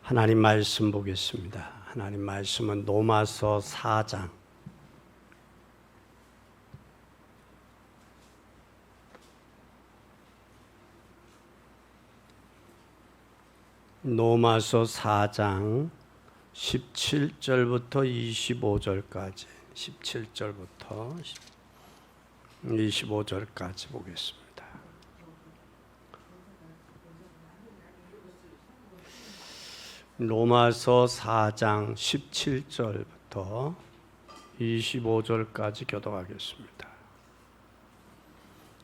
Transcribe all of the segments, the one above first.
하나님 말씀 보겠습니다. 하나님 말씀은 로마서 4장 로마서 4장 17절부터 25절까지 17절부터 25절까지 보겠습니다. 로마서 4장 17절부터 25절까지 교독하겠습니다.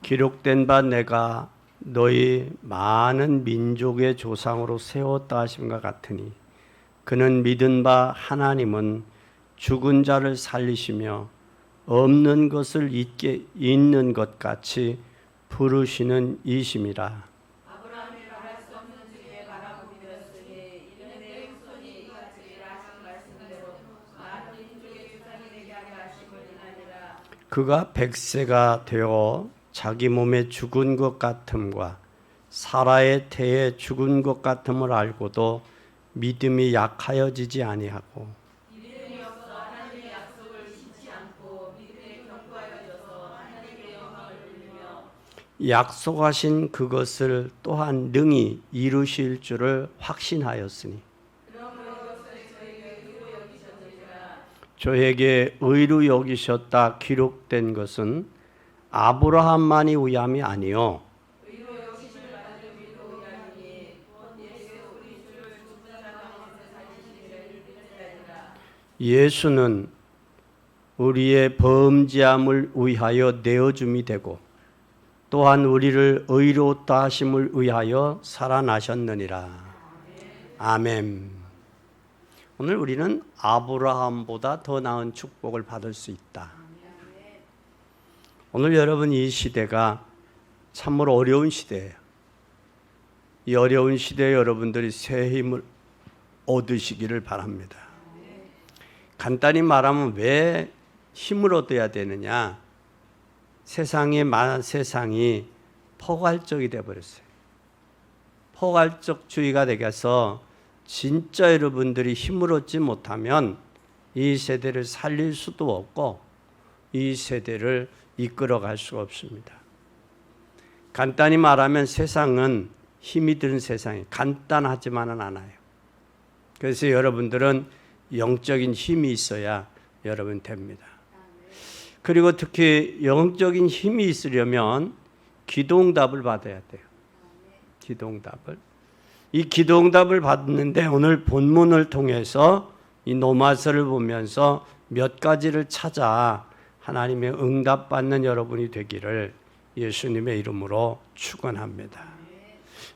기록된 바 내가 너희 많은 민족의 조상으로 세웠다 하심과 같으니 그는 믿은 바 하나님은 죽은 자를 살리시며 없는 것을 있는 것 같이 부르시는 이심이라. 그가 100세가 되어 자기 몸에 죽은 것 같음과 사라의 태에 죽은 것 같음을 알고도 믿음이 약하여지지 아니하고 약속하신 그것을 또한 능히 이루실 줄을 확신하였으니 저에게 의로 여기셨다 기록된 것은 아브라함만이 의함이 아니요 예수는 우리의 범죄함을 위하여 내어줌이 되고 또한 우리를 의롭다 하심을 위하여 살아나셨느니라. 아멘. 오늘 우리는 아브라함보다 더 나은 축복을 받을 수 있다. 오늘 여러분 이 시대가 참으로 어려운 시대예요. 이 어려운 시대에 여러분들이 새 힘을 얻으시기를 바랍니다. 간단히 말하면 왜 힘을 얻어야 되느냐? 세상이 포괄적이 되어버렸어요. 포괄적주의가 되어서 진짜 여러분들이 힘을 얻지 못하면 이 세대를 살릴 수도 없고 이 세대를 이끌어갈 수가 없습니다. 간단히 말하면 세상은 힘이 드는 세상이 간단하지만은 않아요. 그래서 여러분들은 영적인 힘이 있어야 여러분 됩니다. 그리고 특히 영적인 힘이 있으려면 기도응답을 받아야 돼요. 기도응답을. 이 기도응답을 받는데 오늘 본문을 통해서 이 로마서를 보면서 몇 가지를 찾아 하나님의 응답받는 여러분이 되기를 예수님의 이름으로 축원합니다.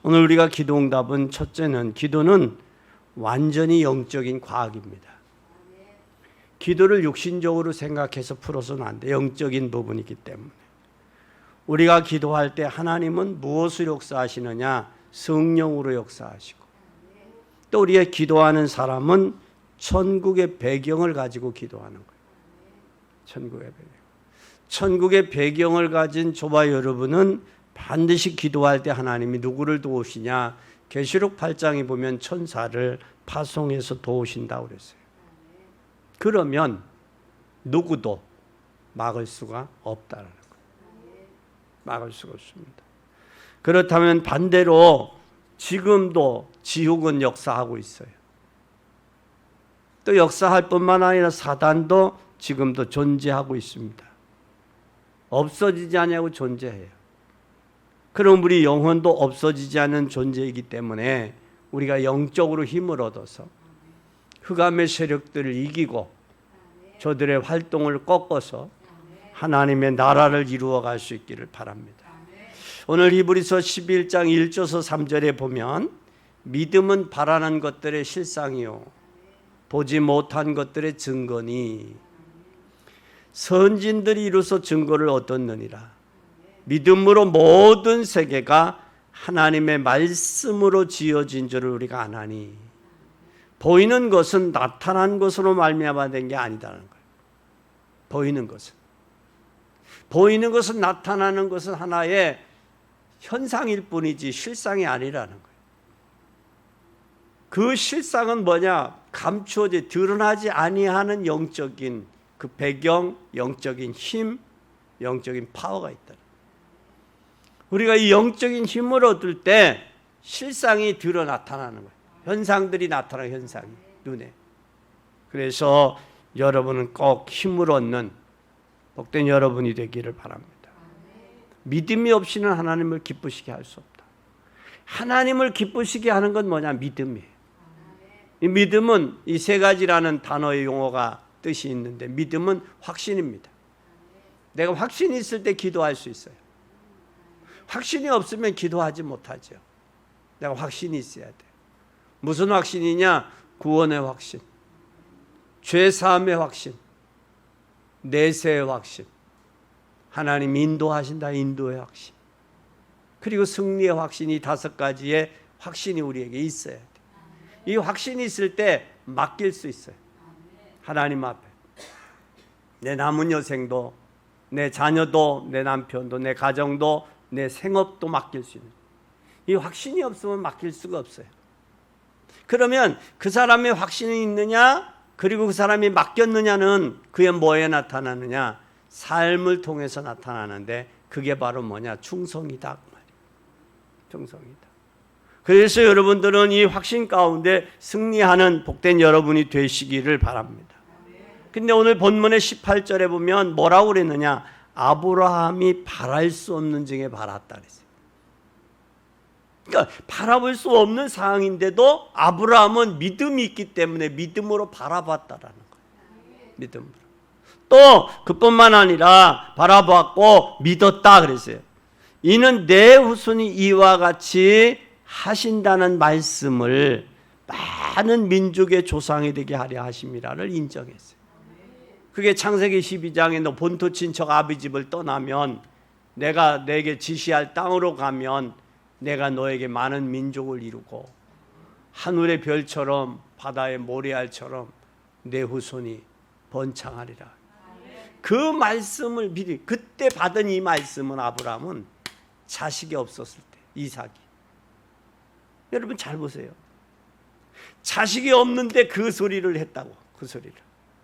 오늘 우리가 기도응답은 첫째는 기도는 완전히 영적인 과학입니다. 기도를 육신적으로 생각해서 풀어서는 안 돼. 영적인 부분이기 때문에. 우리가 기도할 때 하나님은 무엇을 역사하시느냐? 성령으로 역사하시고 또 우리의 기도하는 사람은 천국의 배경을 가지고 기도하는 거예요. 천국의 배경. 천국의 배경을 가진 저와 여러분은 반드시 기도할 때 하나님이 누구를 도우시냐? 계시록 8장에 보면 천사를 파송해서 도우신다고 그랬어요. 그러면 누구도 막을 수가 없다는 거예요. 막을 수가 없습니다. 그렇다면 반대로 지금도 지옥은 역사하고 있어요. 또 역사할 뿐만 아니라 사단도 지금도 존재하고 있습니다. 없어지지 않냐고 존재해요. 그럼 우리 영혼도 없어지지 않는 존재이기 때문에 우리가 영적으로 힘을 얻어서 흑암의 세력들을 이기고 저들의 활동을 꺾어서 하나님의 나라를 이루어갈 수 있기를 바랍니다. 오늘 히브리서 11장 1절에서 3절에 보면 믿음은 바라는 것들의 실상이요 보지 못한 것들의 증거니 선진들이 이루어서 증거를 얻었느니라. 믿음으로 모든 세계가 하나님의 말씀으로 지어진 줄을 우리가 아나니 보이는 것은 나타난 것으로 말미암아 된 게 아니다는 거예요. 보이는 것은 나타나는 것은 하나의 현상일 뿐이지 실상이 아니라는 거예요. 그 실상은 뭐냐? 감추어지 드러나지 아니하는 영적인 그 배경, 영적인 힘, 영적인 파워가 있다. 우리가 이 영적인 힘을 얻을 때 실상이 나타나는 거예요. 현상들이 나타나는 현상이 눈에. 그래서 여러분은 꼭 힘을 얻는 복된 여러분이 되기를 바랍니다. 믿음이 없이는 하나님을 기쁘시게 할 수 없다. 하나님을 기쁘시게 하는 건 뭐냐? 믿음이에요. 이 믿음은 이 세 가지라는 단어의 용어가 뜻이 있는데, 믿음은 확신입니다. 내가 확신이 있을 때 기도할 수 있어요. 확신이 없으면 기도하지 못하죠. 내가 확신이 있어야 돼요. 무슨 확신이냐? 구원의 확신, 죄 사함의 확신, 내세의 확신, 하나님 인도하신다 인도의 확신, 그리고 승리의 확신이 5가지의 확신이 우리에게 있어야 돼요. 이 확신이 있을 때 맡길 수 있어요. 하나님 앞에 내 남은 여생도, 내 자녀도, 내 남편도, 내 가정도, 내 생업도 맡길 수 있는, 이 확신이 없으면 맡길 수가 없어요. 그러면 그 사람의 확신이 있느냐, 그리고 그 사람이 맡겼느냐는 그의 뭐에 나타나느냐? 삶을 통해서 나타나는데, 그게 바로 뭐냐? 충성이다. 충성이다. 그래서 여러분들은 이 확신 가운데 승리하는 복된 여러분이 되시기를 바랍니다. 근데 오늘 본문의 18절에 보면 뭐라고 그랬느냐? 아브라함이 바랄 수 없는 중에 바랐다 그랬어요. 그러니까 바라볼 수 없는 상황인데도 아브라함은 믿음이 있기 때문에 믿음으로 바라봤다라는 거예요. 믿음으로. 또 그뿐만 아니라 바라봤고 믿었다 그랬어요. 이는 내 후손이 이와 같이 하신다는 말씀을 많은 민족의 조상이 되게 하려 하심이라를 인정했어요. 그게 창세기 12장에 너 본토 친척 아비 집을 떠나면 내가 내게 지시할 땅으로 가면 내가 너에게 많은 민족을 이루고 하늘의 별처럼 바다의 모래알처럼 내 후손이 번창하리라. 그 말씀을 미리 그때 받은 이 말씀은 아브라함은 자식이 없었을 때, 이삭이. 여러분 잘 보세요. 자식이 없는데 그 소리를 했다고. 그 소리를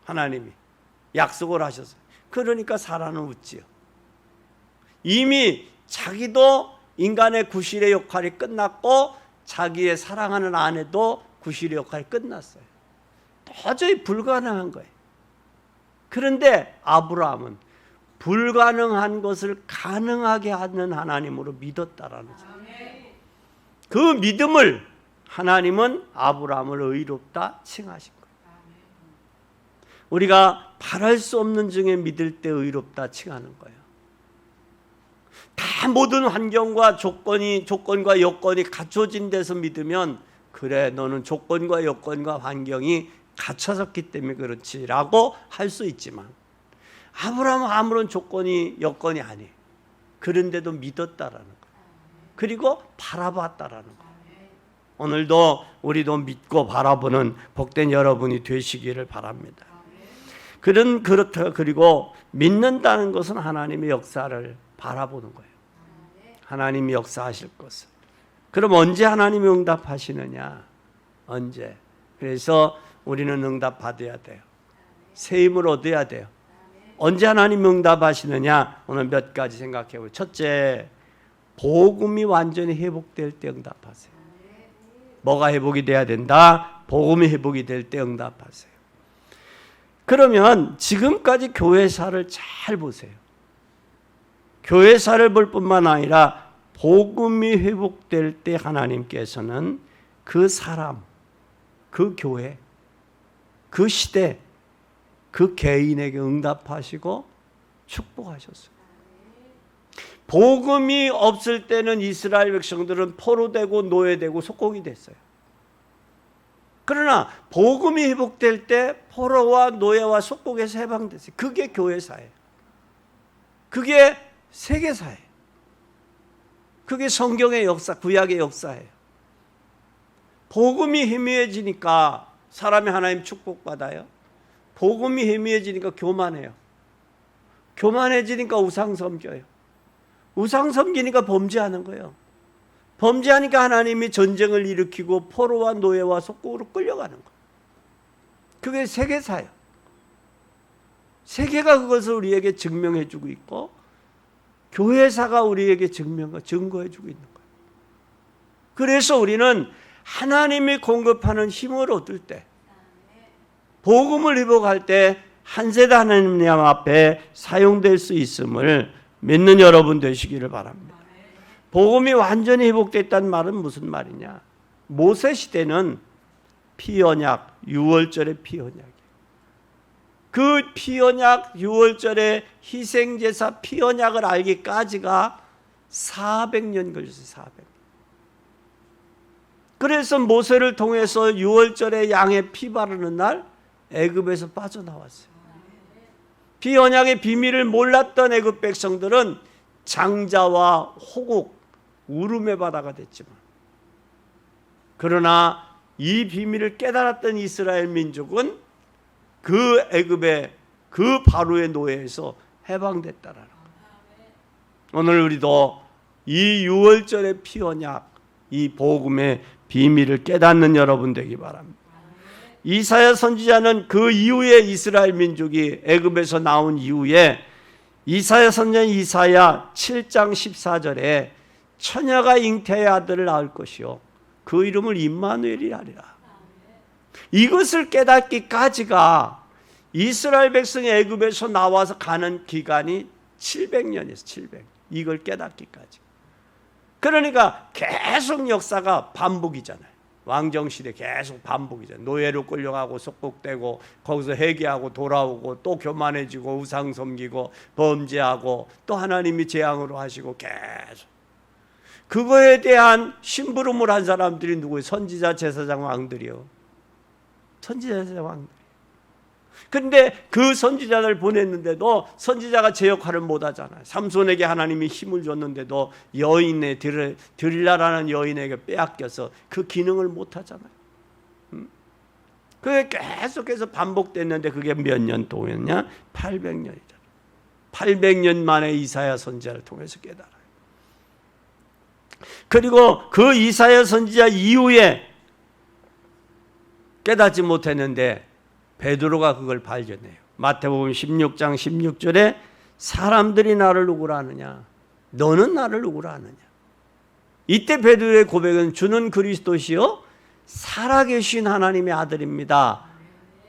하나님이 약속을 하셨어요. 그러니까 사라는 웃지요. 이미 자기도 인간의 구실의 역할이 끝났고 자기의 사랑하는 아내도 구실의 역할이 끝났어요. 도저히 불가능한 거예요. 그런데 아브라함은 불가능한 것을 가능하게 하는 하나님으로 믿었다라는 거예요. 그 믿음을 하나님은 아브라함을 의롭다 칭하신 거예요. 우리가 바랄 수 없는 중에 믿을 때 의롭다 칭하는 거예요. 다 모든 환경과 조건과 여건이 갖춰진 데서 믿으면 그래 너는 조건과 여건과 환경이 갖춰졌기 때문에 그렇지라고 할 수 있지만 아브라함은 아무런 여건이 아니에요. 그런데도 믿었다라는 거예요. 그리고 바라봤다라는 거예요. 오늘도 우리도 믿고 바라보는 복된 여러분이 되시기를 바랍니다. 그렇다. 그리고 믿는다는 것은 하나님의 역사를 바라보는 거예요. 하나님이 역사하실 것을. 그럼 언제 하나님이 응답하시느냐? 언제? 그래서 우리는 응답받아야 돼요. 새 힘을 얻어야 돼요. 언제 하나님이 응답하시느냐? 오늘 몇 가지 생각해 보세요. 첫째, 복음이 완전히 회복될 때 응답하세요. 뭐가 회복이 돼야 된다? 복음이 회복이 될 때 응답하세요. 그러면 지금까지 교회사를 잘 보세요. 교회사를 볼 뿐만 아니라 복음이 회복될 때 하나님께서는 그 사람, 그 교회, 그 시대, 그 개인에게 응답하시고 축복하셨어요. 복음이 없을 때는 이스라엘 백성들은 포로되고 노예되고 속국이 됐어요. 그러나 복음이 회복될 때 포로와 노예와 속국에서 해방됐어요. 그게 교회사예요. 그게 세계사예요. 그게 성경의 역사, 구약의 역사예요. 복음이 희미해지니까 사람이 하나님 축복받아요. 복음이 희미해지니까 교만해요. 교만해지니까 우상 섬겨요. 우상 섬기니까 범죄하는 거예요. 범죄하니까 하나님이 전쟁을 일으키고 포로와 노예와 속국으로 끌려가는 거예요. 그게 세계사예요. 세계가 그것을 우리에게 증명해 주고 있고 교회사가 우리에게 증거해 주고 있는 거예요. 그래서 우리는 하나님이 공급하는 힘을 얻을 때, 복음을 회복할 때 한 세대 하나님 앞에 사용될 수 있음을 믿는 여러분 되시기를 바랍니다. 복음이 완전히 회복됐다는 말은 무슨 말이냐? 모세 시대는 피언약, 유월절의 피언약이에요. 그 피언약, 유월절의 희생제사 피언약을 알기까지가 400년 걸렸어요. 400년. 그래서 모세를 통해서 유월절에 양의 피 바르는 날 애굽에서 빠져나왔어요. 피언약의 비밀을 몰랐던 애굽 백성들은 장자와 호국, 울음의 바다가 됐지만, 그러나 이 비밀을 깨달았던 이스라엘 민족은 그 애굽의 그 바로의 노예에서 해방됐다라는 거예요. 오늘 우리도 이 유월절의 피언약, 이 복음의 비밀을 깨닫는 여러분 되기 바랍니다. 이사야 선지자는 그 이후에 이스라엘 민족이 애굽에서 나온 이후에 이사야 선지자 이사야 7장 14절에 처녀가 잉태의 아들을 낳을 것이요 그 이름을 임마누엘이라 하리라. 이것을 깨닫기까지가 이스라엘 백성이 애굽에서 나와서 가는 기간이 700년이었어요. 700. 이걸 깨닫기까지. 그러니까 계속 역사가 반복이잖아요. 왕정시대 계속 반복이잖아요. 노예로 끌려가고 속국되고 거기서 회개하고 돌아오고 또 교만해지고 우상 섬기고 범죄하고 또 하나님이 재앙으로 하시고 계속. 그거에 대한 심부름을 한 사람들이 누구예요? 선지자, 제사장, 왕들이요. 선지자, 제사장, 왕들. 근데 그 선지자들 보냈는데도 선지자가 제 역할을 못하잖아요. 삼손에게 하나님이 힘을 줬는데도 여인의 드릴라라는 여인에게 빼앗겨서 그 기능을 못하잖아요. 그게 계속해서 반복됐는데 그게 몇 년 동안이냐? 800년이잖아요. 800년 만에 이사야 선지자를 통해서 깨달아요. 그리고 그 이사야 선지자 이후에 깨닫지 못했는데 베드로가 그걸 발견해요. 마태복음 16장 16절에 사람들이 나를 누구라 하느냐? 너는 나를 누구라 하느냐? 이때 베드로의 고백은 주는 그리스도시요 살아계신 하나님의 아들입니다.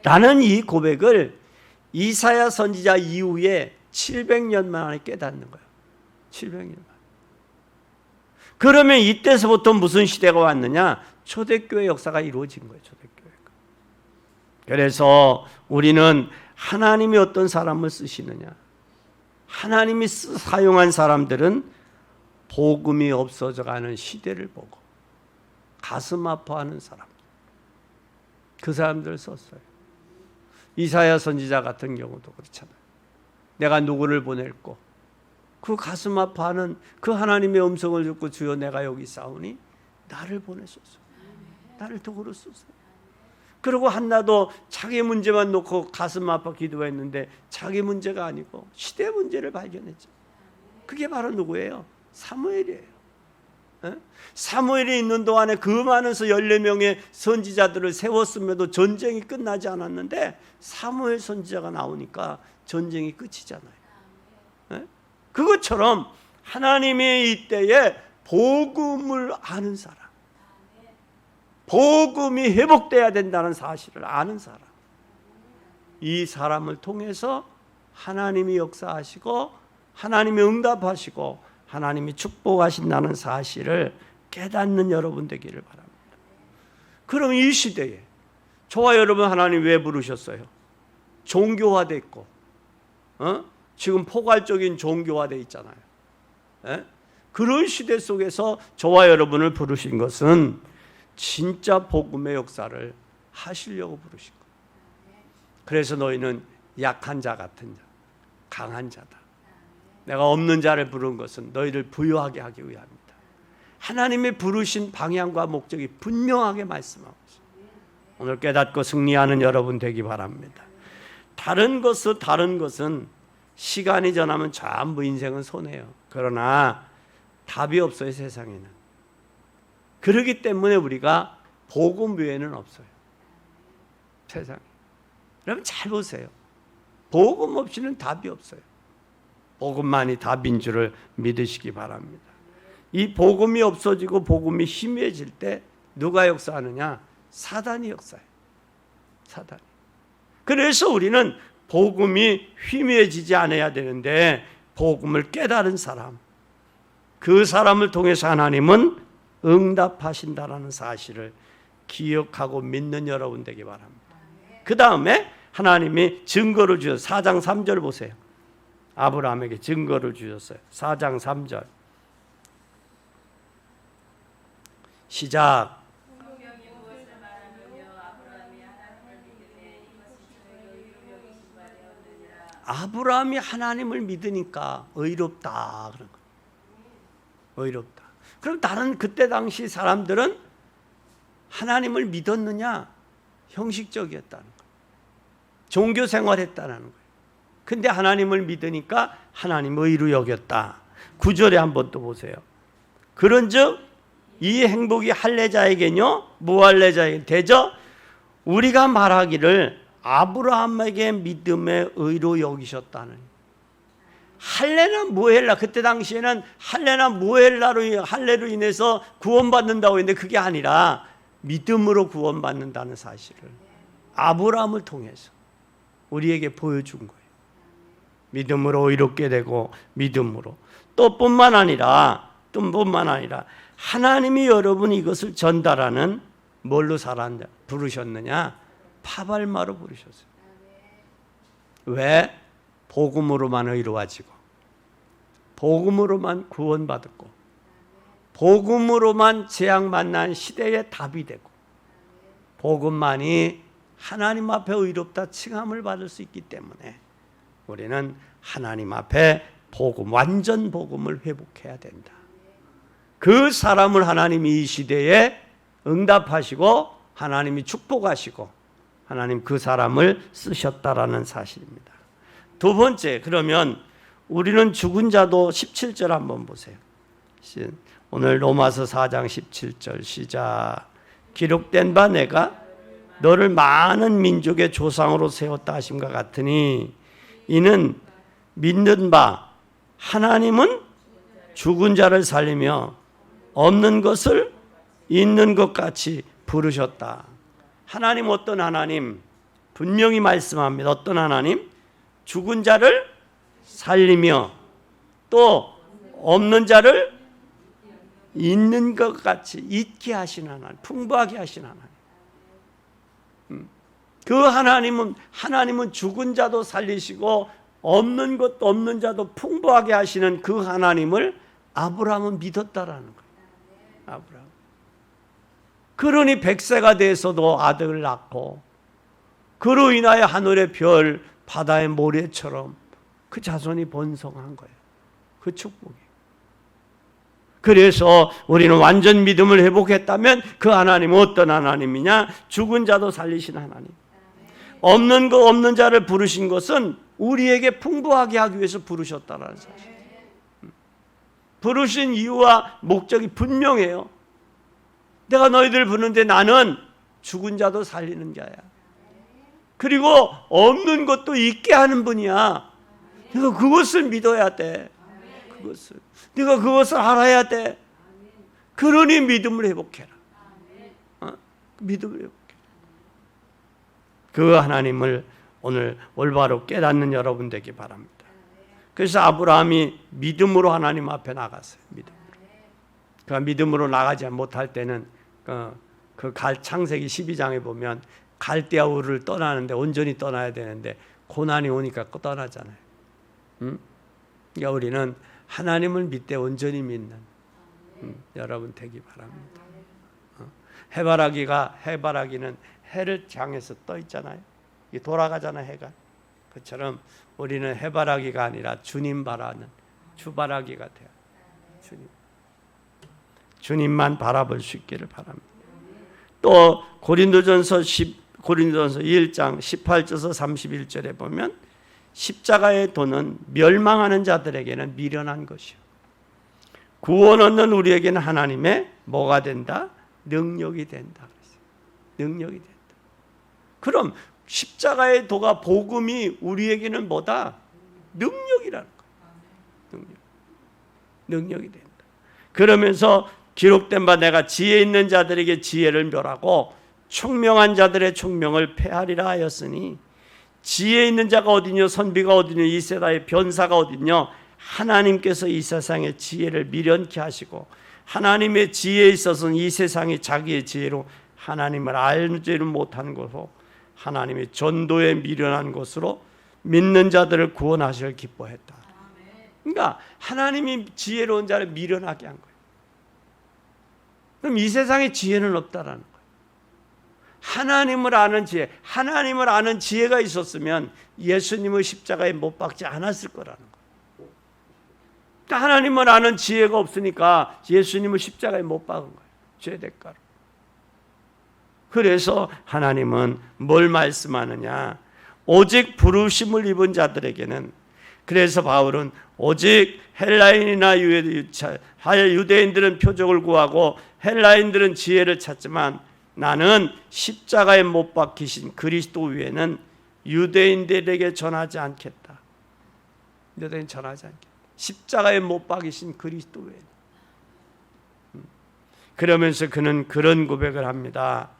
라는 이 고백을 이사야 선지자 이후에 700년 만에 깨닫는 거예요. 700년 만에. 그러면 이때서부터 무슨 시대가 왔느냐? 초대교회 역사가 이루어진 거예요. 초대교회가. 그래서 우리는 하나님이 어떤 사람을 쓰시느냐? 하나님이 사용한 사람들은 복음이 없어져가는 시대를 보고 가슴 아파하는 사람, 그 사람들을 썼어요. 이사야 선지자 같은 경우도 그렇잖아요. 내가 누구를 보낼고 그 가슴 아파하는 그 하나님의 음성을 듣고 주여 내가 여기 싸우니 나를 보내소서. 나를 도구로 쓰소서. 그리고 한나도 자기 문제만 놓고 가슴 아파 기도했는데 자기 문제가 아니고 시대 문제를 발견했죠. 그게 바로 누구예요? 사무엘이에요. 사무엘이 있는 동안에 그 많은 14명의 선지자들을 세웠음에도 전쟁이 끝나지 않았는데 사무엘 선지자가 나오니까 전쟁이 끝이잖아요. 그것처럼 하나님의 이때에 복음을 아는 사람, 복음이 회복돼야 된다는 사실을 아는 사람, 이 사람을 통해서 하나님이 역사하시고 하나님이 응답하시고 하나님이 축복하신다는 사실을 깨닫는 여러분 되기를 바랍니다. 그럼 이 시대에 저와 여러분 하나님 왜 부르셨어요? 종교화됐고 지금 포괄적인 종교화돼 있잖아요. 그런 시대 속에서 저와 여러분을 부르신 것은 진짜 복음의 역사를 하시려고 부르신 거예요. 그래서 너희는 약한 자 같은 자, 강한 자다. 내가 없는 자를 부른 것은 너희를 부유하게 하기 위함이다. 하나님의 부르신 방향과 목적이 분명하게 말씀하고 있습니다. 오늘 깨닫고 승리하는 여러분 되기 바랍니다. 다른 것은 시간이 지나면 전부 인생은 손해요. 그러나 답이 없어요. 세상에는 그렇기 때문에 우리가 복음 외에는 없어요. 세상에. 여러분 잘 보세요. 복음 없이는 답이 없어요. 복음만이 답인 줄을 믿으시기 바랍니다. 이 복음이 없어지고 복음이 희미해질 때 누가 역사하느냐? 사단이 역사해요. 사단이. 그래서 우리는 복음이 희미해지지 않아야 되는데 복음을 깨달은 사람, 그 사람을 통해서 하나님은 응답하신다라는 사실을 기억하고 믿는 여러분 되기 바랍니다. 그 다음에 하나님이 증거를 주셔서 4장 3절 보세요. 아브라함에게 증거를 주셨어요. 4장 3절 시작. 아브라함이 하나님을 믿으니까 의롭다 그런 거예요. 의롭다. 그럼 다른 그때 당시 사람들은 하나님을 믿었느냐? 형식적이었다는 거예요. 종교 생활했다는 거예요. 근데 하나님을 믿으니까 하나님 의로 여겼다. 9절에 한번 또 보세요. 그런즉 이 행복이 할례자에게뇨 무할례자에게 대저 우리가 말하기를 아브라함에게 믿음의 의로 여기셨다는. 할례나 무할례, 그때 당시에는 할례나 무할례로 할례로 인해서 구원받는다고 했는데 그게 아니라 믿음으로 구원받는다는 사실을 아브라함을 통해서 우리에게 보여준 거예요. 믿음으로 의롭게 되고 믿음으로 또 뿐만 아니라 하나님이 여러분 이것을 전달하는 뭘로 부르셨느냐? 파발마로 부르셨어요. 왜? 복음으로만 의로워지고 복음으로만 구원받았고 복음으로만 재앙 만난 시대의 답이 되고 복음만이 하나님 앞에 의롭다 칭함을 받을 수 있기 때문에 우리는 하나님 앞에 복음, 완전 복음을 회복해야 된다. 그 사람을 하나님이 이 시대에 응답하시고 하나님이 축복하시고 하나님 그 사람을 쓰셨다라는 사실입니다. 두 번째, 그러면 우리는 죽은 자도 17절 한번 보세요. 오늘 로마서 4장 17절 시작. 기록된 바 내가 너를 많은 민족의 조상으로 세웠다 하심과 같으니 이는 믿는 바 하나님은 죽은 자를 살리며 없는 것을 있는 것 같이 부르셨다. 하나님 어떤 하나님? 분명히 말씀합니다. 어떤 하나님? 죽은 자를 살리며 또 없는 자를 있는 것 같이 있게 하신 하나님, 풍부하게 하신 하나님. 그 하나님은 죽은 자도 살리시고 없는 것도 없는 자도 풍부하게 하시는 그 하나님을 아브라함은 믿었다라는 거예요. 아브라함. 그러니 100세가 돼서도 아들을 낳고 그로 인하여 하늘의 별, 바다의 모래처럼 그 자손이 번성한 거예요. 그 축복이. 그래서 우리는 완전 믿음을 회복했다면 그 하나님은 어떤 하나님이냐? 죽은 자도 살리신 하나님. 없는 자를 부르신 것은 우리에게 풍부하게 하기 위해서 부르셨다라는 사실. 부르신 이유와 목적이 분명해요. 내가 너희들 부르는데 나는 죽은 자도 살리는 자야. 그리고 없는 것도 있게 하는 분이야. 네가 그것을 믿어야 돼. 네가 그것을 알아야 돼. 그러니 믿음을 회복해라. 믿음을 회복해. 그 하나님을 오늘 올바로 깨닫는 여러분 되기 바랍니다. 그래서 아브라함이 믿음으로 하나님 앞에 나갔어요. 믿음으로. 그 믿음으로 나가지 못할 때는 창세기 12장에 보면 갈대아 우르를 떠나는데 온전히 떠나야 되는데 고난이 오니까 떠나잖아요. 그러니까 우리는 하나님을 믿되 온전히 믿는 여러분 되기 바랍니다. 해바라기는 해를 향해서 떠 있잖아요. 돌아가잖아요, 해가. 그처럼 우리는 해바라기가 아니라 주님 바라는 주바라기가 돼요. 주님만 바라볼 수 있기를 바랍니다. 또 고린도전서 1장 18절에서 31절에 보면 십자가의 도는 멸망하는 자들에게는 미련한 것이요 구원 얻는 우리에게는 하나님의 뭐가 된다? 능력이 된다. 능력이 된다. 그럼 십자가의 도가 복음이 우리에게는 뭐다? 능력이라는 거예요. 능력이 된다. 그러면서 기록된 바 내가 지혜 있는 자들에게 지혜를 멸하고 총명한 자들의 총명을 폐하리라 하였으니 지혜 있는 자가 어디뇨 선비가 어디뇨 이 세상의 변사가 어디뇨 하나님께서 이 세상의 지혜를 미련케 하시고 하나님의 지혜에 있어서는 이 세상이 자기의 지혜로 하나님을 알지를 못하는 것으로 하나님의 전도에 미련한 것으로 믿는 자들을 구원하시길 기뻐했다. 그러니까 하나님이 지혜로운 자를 미련하게 한 거예요. 그럼 이 세상에 지혜는 없다라는 거예요. 하나님을 아는 지혜, 하나님을 아는 지혜가 있었으면 예수님을 십자가에 못 박지 않았을 거라는 거예요. 그러니까 하나님을 아는 지혜가 없으니까 예수님을 십자가에 못 박은 거예요. 죄 대가로. 그래서 하나님은 뭘 말씀하느냐? 오직 부르심을 입은 자들에게는, 그래서 바울은 오직 헬라인이나 유대인들은 표적을 구하고 헬라인들은 지혜를 찾지만 나는 십자가에 못 박히신 그리스도 외에는 유대인들에게 전하지 않겠다. 유대인 전하지 않겠다. 십자가에 못 박히신 그리스도 외에는. 그러면서 그는 그런 고백을 합니다.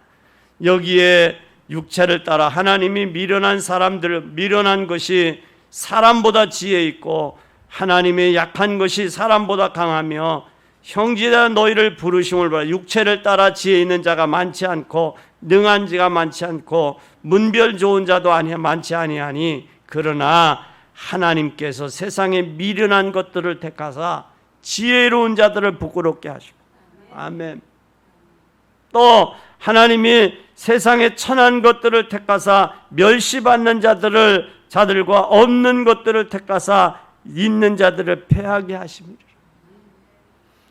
여기에 육체를 따라 하나님이 미련한 사람들, 미련한 것이 사람보다 지혜 있고 하나님의 약한 것이 사람보다 강하며 형제들아 너희를 부르심을 받아 육체를 따라 지혜 있는 자가 많지 않고 능한 자가 많지 않고 문별 좋은 자도 많지 아니하니 그러나 하나님께서 세상에 미련한 것들을 택하사 지혜로운 자들을 부끄럽게 하시고 아멘. 또 하나님이 세상에 천한 것들을 택하사 멸시받는 자들과 없는 것들을 택하사 있는 자들을 패하게 하십니다.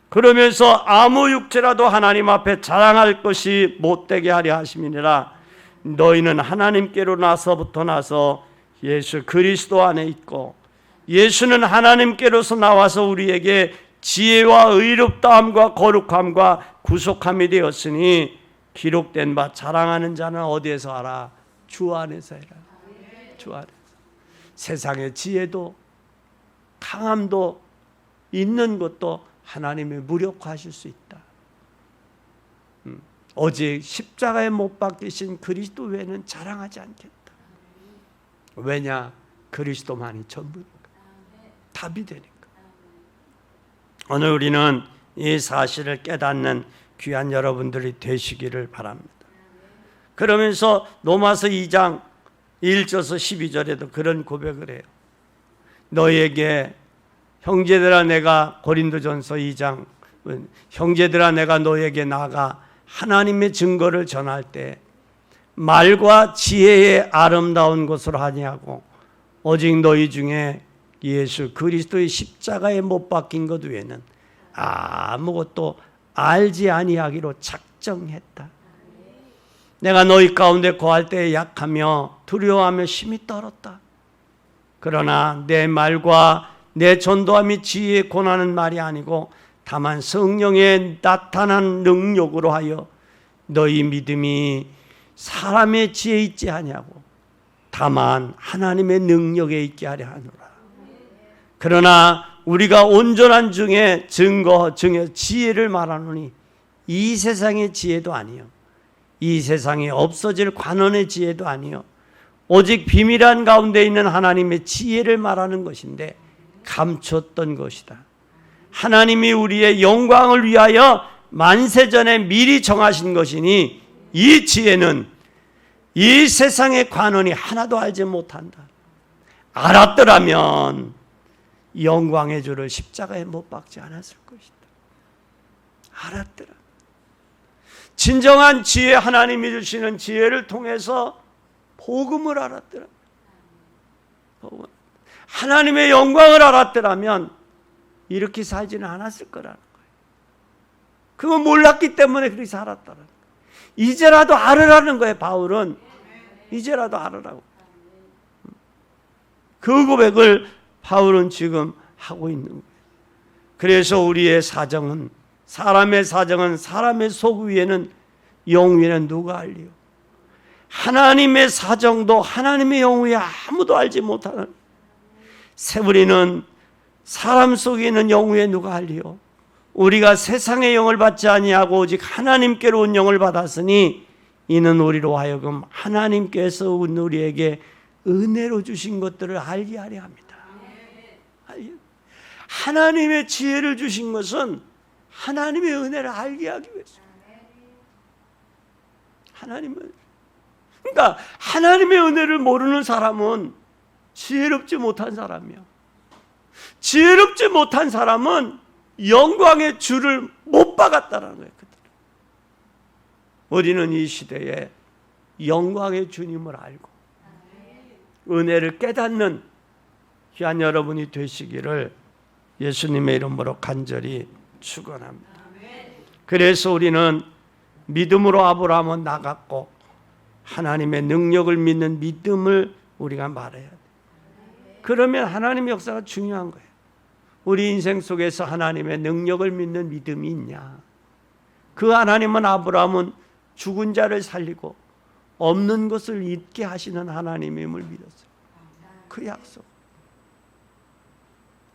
그러면서 아무 육체라도 하나님 앞에 자랑할 것이 못되게 하려 하심이니라. 너희는 하나님께로 나서 예수 그리스도 안에 있고 예수는 하나님께로서 나와서 우리에게 지혜와 의롭다함과 거룩함과 구속함이 되었으니 기록된 바 자랑하는 자는 어디에서 하라? 주 안에서 해라. 주 안에서. 세상의 지혜도 강함도 있는 것도 하나님이 무력화하실 수 있다. 오직 십자가에 못 박히신 그리스도 외에는 자랑하지 않겠다. 왜냐? 그리스도만이 전부니까. 답이 되니까. 오늘 우리는 이 사실을 깨닫는 귀한 여러분들이 되시기를 바랍니다. 그러면서 로마서 2장 1절에서 12절에도 그런 고백을 해요. 너희에게 형제들아 내가 고린도전서 2장 형제들아 내가 너희에게 나아가 하나님의 증거를 전할 때 말과 지혜의 아름다운 것으로 하냐고 오직 너희 중에 예수 그리스도의 십자가에 못 박힌 것 외에는 아무것도 알지 아니하기로 작정했다. 내가 너희 가운데 거할 때에 약하며 두려워하며 심히 떨었다. 그러나 내 말과 내 전도함이 지혜에 권하는 말이 아니고 다만 성령의 나타난 능력으로 하여 너희 믿음이 사람의 지혜에 있지 아니하고 다만 하나님의 능력에 있게 하려 하노라. 그러나 우리가 온전한 증의 지혜를 말하노니 이 세상의 지혜도 아니요 이 세상에 없어질 관원의 지혜도 아니요 오직 비밀한 가운데 있는 하나님의 지혜를 말하는 것인데 감췄던 것이다. 하나님이 우리의 영광을 위하여 만세전에 미리 정하신 것이니 이 지혜는 이 세상의 관원이 하나도 알지 못한다. 알았더라면 영광의 주를 십자가에 못 박지 않았을 것이다. 알았더라. 진정한 지혜, 하나님이 주시는 지혜를 통해서 복음을 알았더라. 하나님의 영광을 알았더라면 이렇게 살지는 않았을 거라는 거예요. 그거 몰랐기 때문에 그렇게 살았다는 거예요. 이제라도 알으라는 거예요. 바울은 이제라도 알으라고. 그 고백을 바울은 지금 하고 있는 거예요. 그래서 우리의 사정은, 사람의 사정은, 사람의 속 위에는, 영 위에는 누가 알리요? 하나님의 사정도 하나님의 영 위에 아무도 알지 못하는, 우리는 사람 속에 있는 영 위에 누가 알리요? 우리가 세상의 영을 받지 아니하고 오직 하나님께로 온 영을 받았으니 이는 우리로 하여금 하나님께서 우리에게 은혜로 주신 것들을 알게 하려 합니다. 하나님의 지혜를 주신 것은 하나님의 은혜를 알게 하기 위해서. 그러니까 하나님의 은혜를 모르는 사람은 지혜롭지 못한 사람이야. 지혜롭지 못한 사람은 영광의 주를 못 박았다는 거예요. 우리는 이 시대에 영광의 주님을 알고 은혜를 깨닫는 귀한 여러분이 되시기를 예수님의 이름으로 간절히 축원합니다. 그래서 우리는 믿음으로 아브라함은 나갔고 하나님의 능력을 믿는 믿음을 우리가 말해야 돼. 그러면 하나님의 역사가 중요한 거예요. 우리 인생 속에서 하나님의 능력을 믿는 믿음이 있냐? 그 하나님은 아브라함은 죽은 자를 살리고 없는 것을 있게 하시는 하나님임을 믿었어요. 그 약속.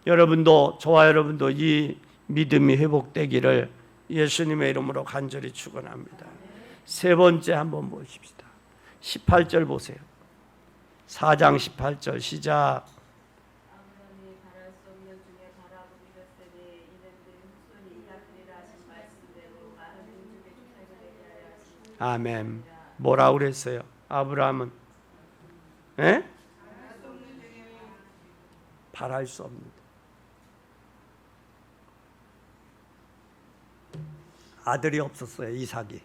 여러분도, 저와 여러분도 이 믿음이 회복되기를 예수님의 이름으로 간절히 축원합니다. 세 번째 한번 보십시다. 18절 보세요. 4장 18절 시작. 아멘. 뭐라고 그랬어요? 아브라함은 바랄 수 없는, 아들이 없었어요. 이삭이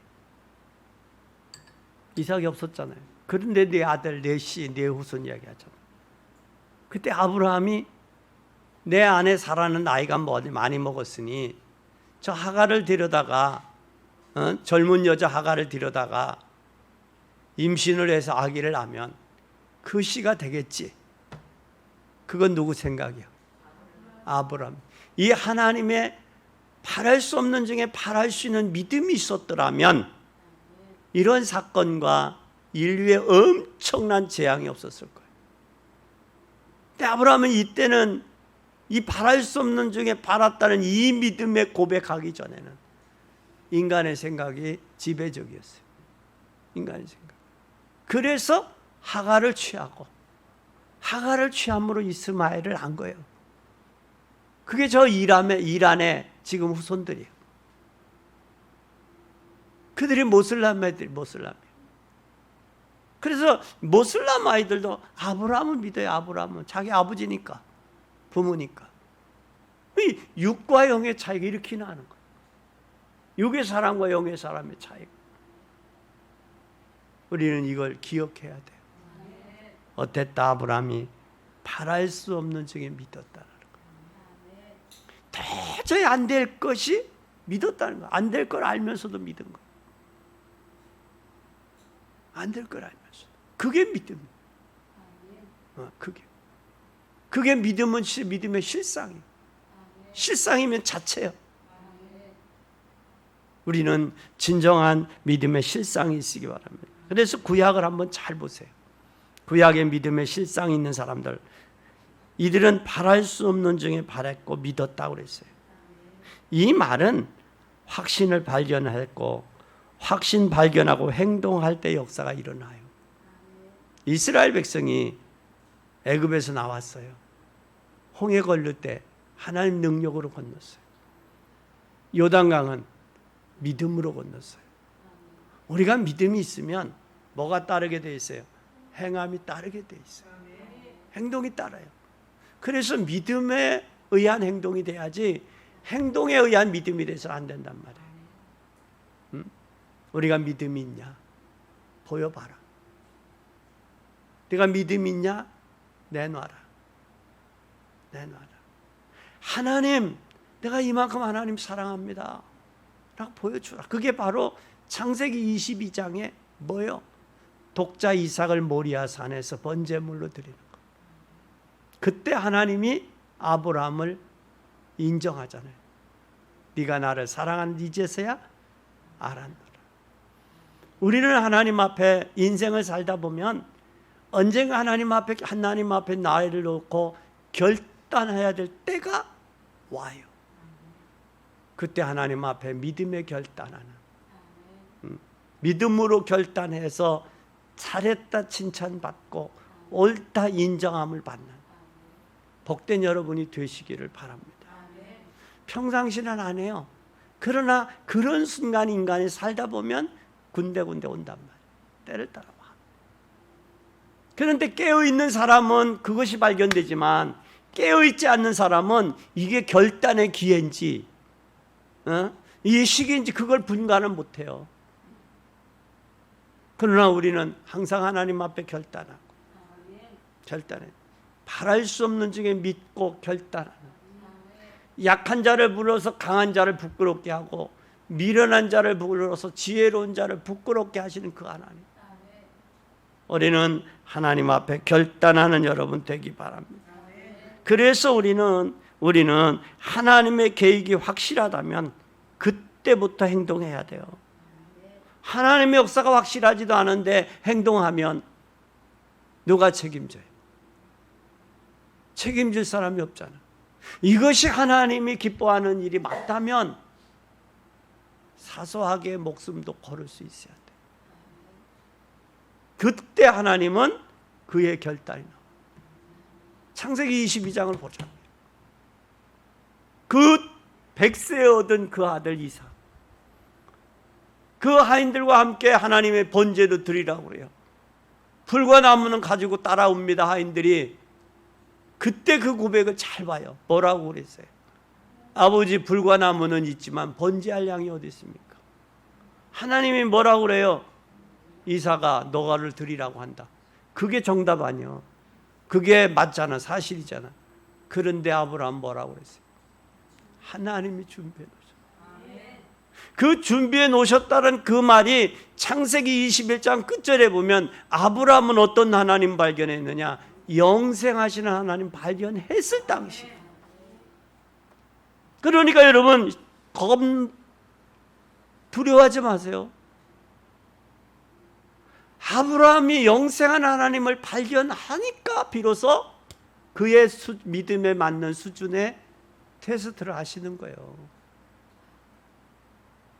없었잖아요. 그런데 내 아들, 내 씨, 내 후손 이야기하잖아요. 그때 아브라함이 내 아내 사라는 나이가 많이 먹었으니 저 하갈을 데려다가 젊은 여자 하갈을 데려다가 임신을 해서 아기를 낳으면 그 씨가 되겠지. 그건 누구 생각이야? 아브라함. 이 하나님의 바랄 수 없는 중에 바랄 수 있는 믿음이 있었더라면 이런 사건과 인류에 엄청난 재앙이 없었을 거예요. 근데 아브라함은 이때는 이 바랄 수 없는 중에 바랐다는 이 믿음에 고백하기 전에는 인간의 생각이 지배적이었어요. 인간의 생각. 그래서 하갈을 취하고 하갈을 취함으로 이스마엘을 안 거예요. 그게 저 이란의 지금 후손들이에요. 그들이 모슬람 애들이 모슬람이에요. 그래서 모슬람 아이들도 아브라함을 믿어요. 아브라함은 자기 아버지니까, 부모니까. 이 육과 영의 차이가 이렇게 나는 거예요. 육의 사람과 영의 사람의 차이가. 우리는 이걸 기억해야 돼요. 어땠다? 아브라함이 바랄 수 없는 중에 믿었다는 거예요. 도저히 안 될 것이 믿었다는 거예요. 안 될 걸 알면서도 믿은 거예요. 안 될 걸 알면서. 그게 믿음이에요. 그게 믿음은 믿음의 실상이에요. 실상이면 자체예요. 우리는 진정한 믿음의 실상이 있으기 바랍니다. 그래서 구약을 한번 잘 보세요. 구약의 믿음의 실상이 있는 사람들, 이들은 바랄 수 없는 중에 바랐고 믿었다고 그랬어요. 이 말은 확신을 발견했고 확신 발견하고 행동할 때 역사가 일어나요. 이스라엘 백성이 애굽에서 나왔어요. 홍해 걸릴 때 하나님 능력으로 건넜어요. 요단강은 믿음으로 건넜어요. 우리가 믿음이 있으면 뭐가 따르게 돼 있어요? 행함이 따르게 돼 있어요. 행동이 따라요. 그래서 믿음에 의한 행동이 돼야지 행동에 의한 믿음이 돼서 안 된단 말이에요. 우리가 믿음이 있냐? 보여봐라. 네가 믿음이 있냐? 내놔라. 하나님, 내가 이만큼 하나님 사랑합니다 라고 보여주라. 그게 바로 창세기 22장에 뭐요? 독자 이삭을 모리아 산에서 번제물로 드리는 것. 그때 하나님이 아브라함을 인정하잖아요. 네가 나를 사랑하는지 이제서야 알았노라. 우리는 하나님 앞에 인생을 살다 보면 언젠가 하나님 앞에 나이를 놓고 결단해야 될 때가 와요. 그때 하나님 앞에 믿음의 결단하는, 믿음으로 결단해서 잘했다 칭찬받고 옳다 인정함을 받는 복된 여러분이 되시기를 바랍니다. 평상시는 안 해요. 그러나 그런 순간 인간이 살다 보면 군데군데 온단 말이에요. 때를 따라와. 그런데 깨어있는 사람은 그것이 발견되지만 깨어있지 않는 사람은 이게 결단의 기회인지 이 시기인지 그걸 분간을 못해요. 그러나 우리는 항상 하나님 앞에 결단해 바랄 수 없는 중에 믿고 결단하는, 약한 자를 불러서 강한 자를 부끄럽게 하고 미련한 자를 불러서 지혜로운 자를 부끄럽게 하시는 그 하나님. 우리는 하나님 앞에 결단하는 여러분 되기 바랍니다. 그래서 우리는 하나님의 계획이 확실하다면 그때부터 행동해야 돼요. 하나님의 역사가 확실하지도 않은데 행동하면 누가 책임져요? 책임질 사람이 없잖아. 이것이 하나님이 기뻐하는 일이 맞다면 사소하게 목숨도 걸을 수 있어야 돼. 그때 하나님은 그의 결단이 나와. 창세기 22장을 보자. 그 100세에 얻은 그 아들 이삭, 그 하인들과 함께 하나님의 번제도 드리라고 그래요. 풀과 나무는 가지고 따라옵니다. 하인들이 그때 그 고백을 잘 봐요. 뭐라고 그랬어요? 아버지, 불과 나무는 있지만 번제할 양이 어디 있습니까? 하나님이 뭐라고 그래요? 이삭아, 너가를 드리라고 한다. 그게 정답 아니요. 그게 맞잖아. 사실이잖아. 그런데 아브라함 뭐라고 그랬어요? 하나님이 준비해 놓으셨다. 그 준비해 놓으셨다는 그 말이 창세기 21장 끝절에 보면 아브라함은 어떤 하나님 발견했느냐? 영생하시는 하나님 발견했을 당시. 그러니까 여러분 두려워하지 마세요. 아브라함이 영생한 하나님을 발견하니까 비로소 그의 믿음에 맞는 수준의 테스트를 하시는 거예요.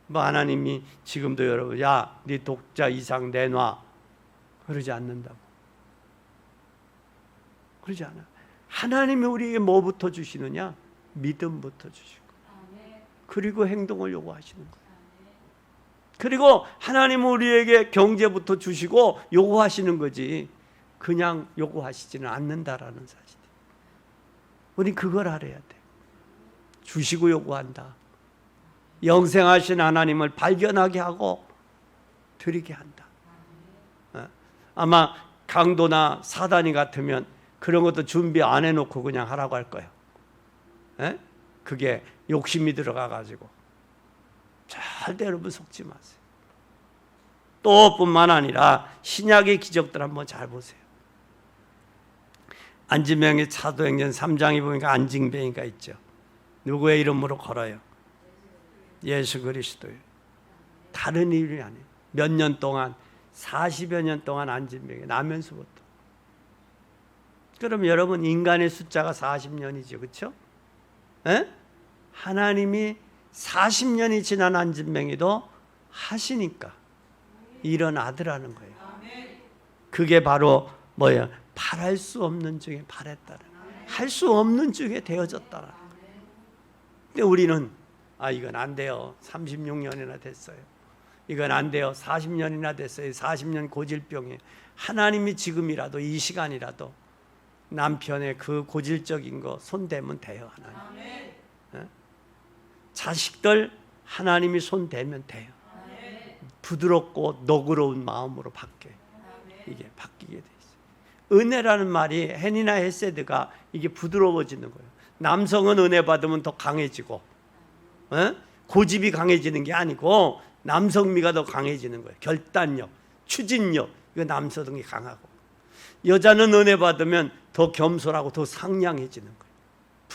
뭐 하나님이 지금도 여러분, 야, 네 독자 이삭 내놔, 그러지 않는다고. 그러지 않아. 하나님이 우리에게 뭐부터 주시느냐? 믿음부터 주시고, 그리고 행동을 요구하시는 거예요. 그리고 하나님은 우리에게 경제부터 주시고 요구하시는 거지, 그냥 요구하시지는 않는다라는 사실. 우린 그걸 알아야 돼. 주시고 요구한다. 영생하신 하나님을 발견하게 하고 드리게 한다. 아마 강도나 사단이 같으면 그런 것도 준비 안 해놓고 그냥 하라고 할 거예요. 그게 욕심이 들어가가지고. 절대 여러분 속지 마세요. 또 뿐만 아니라 신약의 기적들 한번 잘 보세요. 안진뱅이 사도행전 3장에 보니까 안진뱅이가 있죠. 누구의 이름으로 걸어요? 예수 그리스도예요. 다른 이름이 아니에요. 몇 년 동안, 40여 년 동안 안진뱅이, 나면서부터. 그럼 여러분, 인간의 숫자가 40년이죠. 그렇죠? 하나님이 40년이 지난 안진뱅이도 하시니까 일어나더라는 거예요. 그게 바로 뭐예요? 바랄 수 없는 중에 바랬다는, 할 수 없는 중에 되어졌다는 거예요. 근데 우리는 이건 안 돼요. 36년이나 됐어요. 이건 안 돼요. 40년이나 됐어요. 40년 고질병이에요. 하나님이 지금이라도, 이 시간이라도 남편의 그 고질적인 거 손대면 돼요. 하나님. 자식들 하나님이 손대면 돼요. 부드럽고 너그러운 마음으로 바뀌어요. 이게 바뀌게 돼 있어요. 은혜라는 말이 헨이나 헤세드가 이게 부드러워지는 거예요. 남성은 은혜 받으면 더 강해지고, 고집이 강해지는 게 아니고 남성미가 더 강해지는 거예요. 결단력, 추진력, 이거 남성이 강하고, 여자는 은혜 받으면 더 겸손하고 더 상냥해지는 거예요.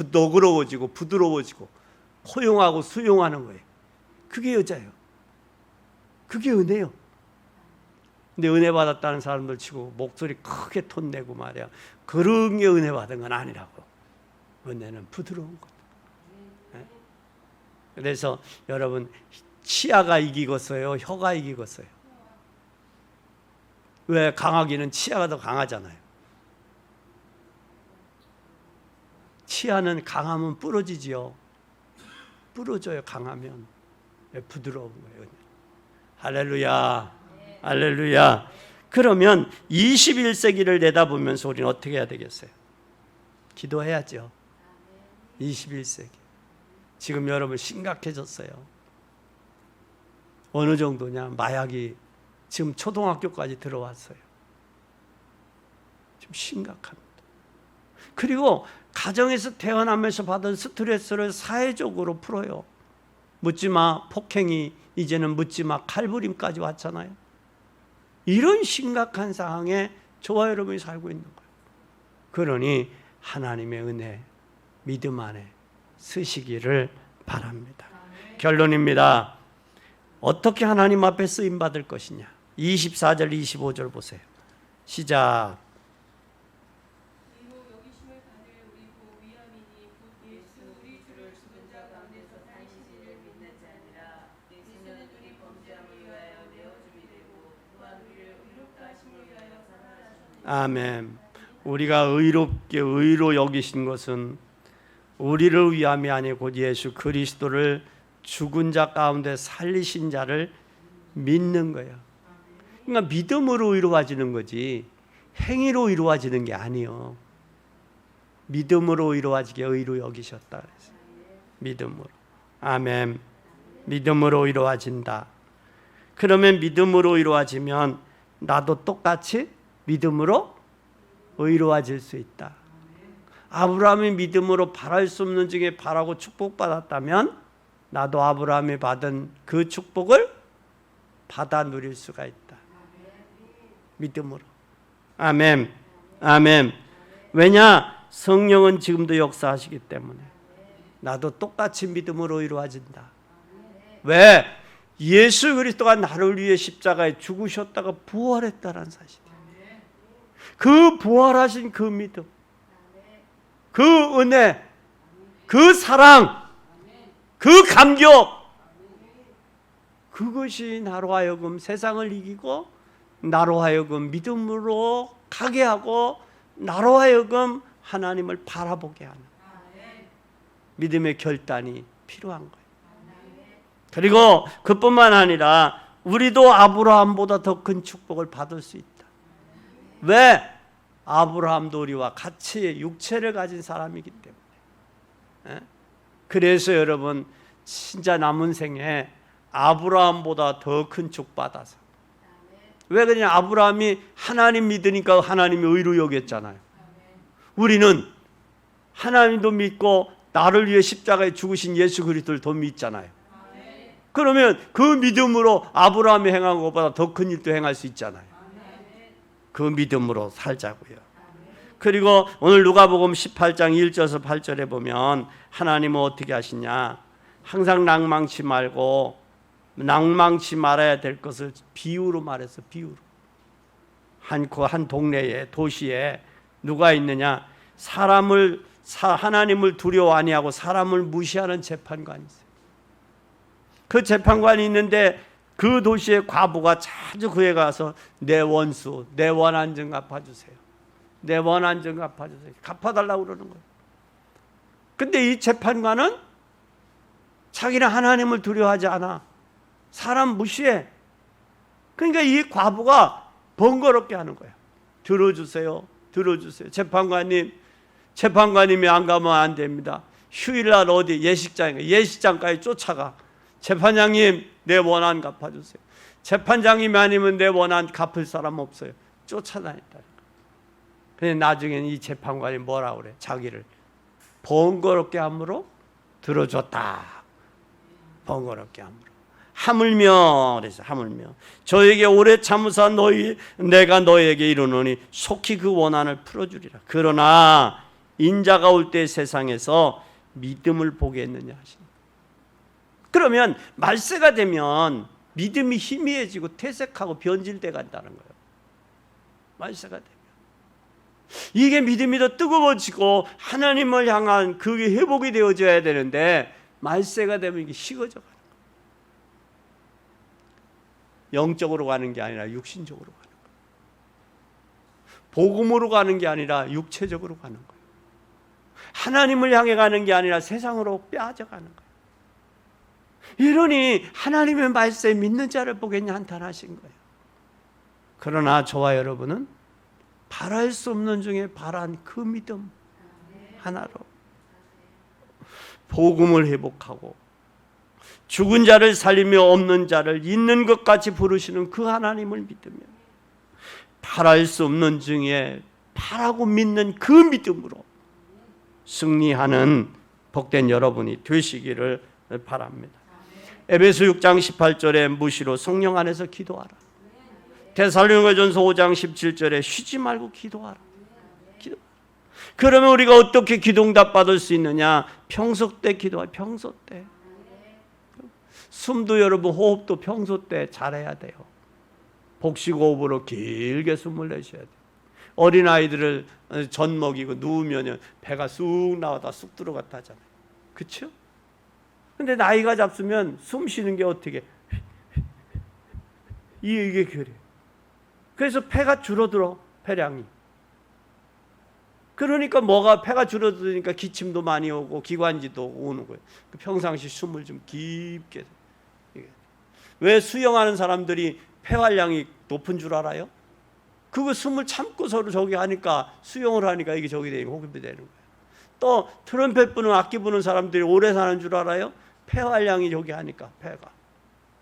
너그러워지고 부드러워지고 포용하고 수용하는 거예요. 그게 여자예요. 그게 은혜요. 근데 은혜 받았다는 사람들 치고 목소리 크게 톤 내고 말이야, 그런 게 은혜 받은 건 아니라고. 은혜는 부드러운 것. 그래서 여러분, 치아가 이기겠어요? 혀가 이기겠어요? 왜? 강하기는 치아가 더 강하잖아요. 치아는 강하면 부러지지요. 부러져요, 강하면. 부드러운 거예요. 할렐루야, 할렐루야. 그러면 21세기를 내다보면서 우리는 어떻게 해야 되겠어요? 기도해야죠. 21세기. 지금 여러분 심각해졌어요. 어느 정도냐? 마약이 지금 초등학교까지 들어왔어요. 좀 심각합니다. 그리고 가정에서 태어나면서 받은 스트레스를 사회적으로 풀어요. 묻지마 폭행이 이제는 묻지마 칼부림까지 왔잖아요. 이런 심각한 상황에 저와 여러분이 살고 있는 거예요. 그러니 하나님의 은혜, 믿음 안에 쓰시기를 바랍니다. 결론입니다. 어떻게 하나님 앞에 쓰임받을 것이냐. 24절 25절 보세요. 시작. 아멘. 우리가 의롭게 의로 여기신 것은 우리를 위함이 아니고 예수 그리스도를 죽은 자 가운데 살리신 자를 믿는 거예요. 그러니까 믿음으로 이루어지는 거지 행위로 이루어지는 게 아니요. 믿음으로 이루어지게 의로 여기셨다 그래서 믿음으로. 아멘. 믿음으로 이루어진다. 그러면 믿음으로 이루어지면 나도 똑같이 믿음으로 의로워질 수 있다. 아브라함이 믿음으로 바랄 수 없는 중에 바라고 축복받았다면 나도 아브라함이 받은 그 축복을 받아 누릴 수가 있다. 믿음으로. 아멘. 아멘. 왜냐? 성령은 지금도 역사하시기 때문에 나도 똑같이 믿음으로 이루어진다. 왜? 예수 그리스도가 나를 위해 십자가에 죽으셨다가 부활했다는 사실이에요. 그 부활하신 그 믿음, 그 은혜, 그 사랑, 그 감격, 그것이 나로 하여금 세상을 이기고 나로 하여금 믿음으로 가게 하고 나로 하여금 하나님을 바라보게 하는 믿음의 결단이 필요한 거예요. 그리고 그뿐만 아니라 우리도 아브라함보다 더 큰 축복을 받을 수 있다. 왜? 아브라함도 우리와 같이 육체를 가진 사람이기 때문에. 그래서 여러분 진짜 남은 생에 아브라함보다 더 큰 축 받아서. 왜 그러냐? 아브라함이 하나님 믿으니까 하나님이 의로 여겼잖아요. 우리는 하나님도 믿고 나를 위해 십자가에 죽으신 예수 그리스도를 더 믿잖아요. 그러면 그 믿음으로 아브라함이 행한 것보다 더 큰 일도 행할 수 있잖아요. 그 믿음으로 살자고요. 그리고 오늘 누가복음 18장 1절에서 8절에 보면 하나님은 어떻게 하시냐? 항상 낭망치 말아야 될 것을 비유로 말해서 비유로. 한 동네에 도시에 누가 있느냐? 하나님을 두려워 아니하고 사람을 무시하는 재판관이 있어요. 그 재판관이 있는데 그 도시의 과부가 자주 그에 가서 내 원수, 내 원한 좀 갚아주세요. 내 원한 좀 갚아주세요. 갚아달라고 그러는 거예요. 근데 이 재판관은 자기는 하나님을 두려워하지 않아. 사람 무시해. 그러니까 이 과부가 번거롭게 하는 거야. 들어주세요. 들어주세요. 재판관님이 안 가면 안 됩니다. 휴일날 어디 예식장까지 쫓아가. 재판장님 내 원한 갚아주세요. 재판장님이 아니면 내 원한 갚을 사람 없어요. 쫓아다녔다는 거예요. 근데 나중에는 이 재판관이 뭐라 그래? 자기를 번거롭게 함으로 들어줬다. 번거롭게 함으로. 하물며 그래서 하물며 저에게 오래 참으사 내가 너에게 이르노니 속히 그 원한을 풀어주리라. 그러나 인자가 올 때 세상에서 믿음을 보겠느냐 하십니다. 그러면 말세가 되면 믿음이 희미해지고 퇴색하고 변질돼 간다는 거예요. 말세가 되면 이게 믿음이 더 뜨거워지고 하나님을 향한 그게 회복이 되어져야 되는데 말세가 되면 이게 식어져 가는 거예요. 영적으로 가는 게 아니라 육신적으로 가는 거예요. 복음으로 가는 게 아니라 육체적으로 가는 거예요. 하나님을 향해 가는 게 아니라 세상으로 빠져가는 거예요. 이러니 하나님의 말씀에 믿는 자를 보겠냐 한탄하신 거예요. 그러나 저와 여러분은 바랄 수 없는 중에 바란 그 믿음 하나로 복음을 회복하고 죽은 자를 살리며 없는 자를 있는 것 같이 부르시는 그 하나님을 믿으며 바랄 수 없는 중에 바라고 믿는 그 믿음으로 승리하는 복된 여러분이 되시기를 바랍니다. 에베소 6장 18절에 무시로 성령 안에서 기도하라. 데살로니가전서 5장 17절에 쉬지 말고 기도하라. 그러면 우리가 어떻게 기도응답 받을 수 있느냐? 평소 때 기도하라. 평소 때. 숨도 여러분 호흡도 평소 때 잘해야 돼요. 복식호흡으로 길게 숨을 내셔야 돼요. 어린아이들을 젖 먹이고 누우면 배가 쑥 나왔다 쑥 들어갔다 하잖아요. 그렇죠? 근데 나이가 잡수면 숨 쉬는 게 어떻게 이게 그래요. 그래서 폐가 줄어들어, 폐량이. 그러니까 뭐가 폐가 줄어드니까 기침도 많이 오고 기관지도 오는 거예요. 평상시 숨을 좀 깊게. 왜 수영하는 사람들이 폐활량이 높은 줄 알아요? 그거 숨을 참고서로 저기 하니까 수영을 하니까 이게 저기 되고 호흡이 되는 거예요. 또 트럼펫 부는 악기 부는 사람들이 오래 사는 줄 알아요? 폐활량이 저기 하니까 폐가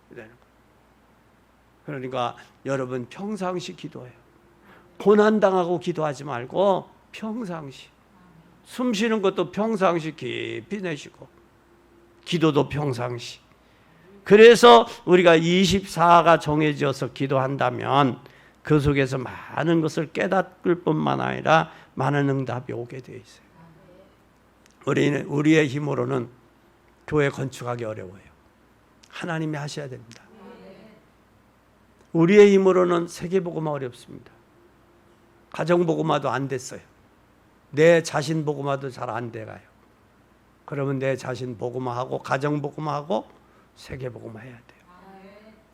되는 거예요. 그러니까 여러분 평상시 기도해요. 고난당하고 기도하지 말고 평상시 숨 쉬는 것도 평상시 깊이 내쉬고 기도도 평상시. 그래서 우리가 24가 정해져서 기도한다면 그 속에서 많은 것을 깨닫을 뿐만 아니라 많은 응답이 오게 되어 있어요. 우리의 힘으로는 교회 건축하기 어려워요. 하나님이 하셔야 됩니다. 우리의 힘으로는 세계복음화 어렵습니다. 가정복음화도 안 됐어요. 내 자신 복음화도 잘 안 돼가요. 그러면 내 자신 복음화하고 가정복음화하고 세계복음화 해야 돼요.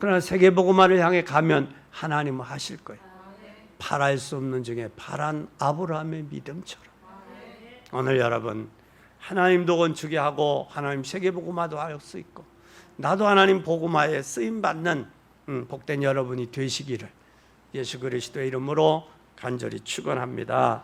그러나 세계복음화를 향해 가면 하나님은 하실 거예요. 바랄 수 없는 중에 바란 아브라함의 믿음처럼. 오늘 여러분 하나님도 건축에 하고 하나님 세계복음화도 할 수 있고 나도 하나님 복음화에 쓰임받는 복된 여러분이 되시기를 예수 그리스도의 이름으로 간절히 축원합니다.